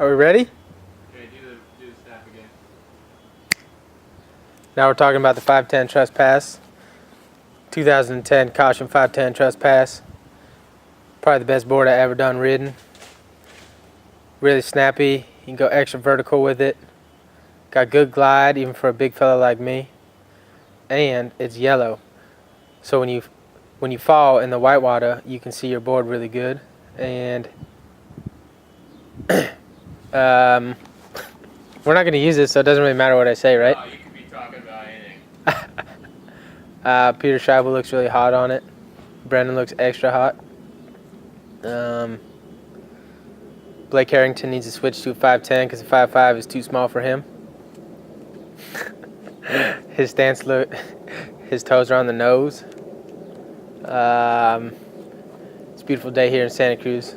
Are we ready? Okay, do the snap again. Now we're talking about the 510 Trespass. 2010 Caution 510 Trespass. Probably the best board I ever done ridden. Really snappy. You can go extra vertical with it. Got good glide even for a big fella like me. And it's yellow. So when you fall in the whitewater, you can see your board really good. And we're not going to use it, so it doesn't really matter what I say, right? Oh, you could be talking about anything. Peter Scheibel looks really hot on it. Brendan looks extra hot. Blake Harrington needs to switch to a 510 because the 5.5 is too small for him. His stance his toes are on the nose. It's a beautiful day here in Santa Cruz.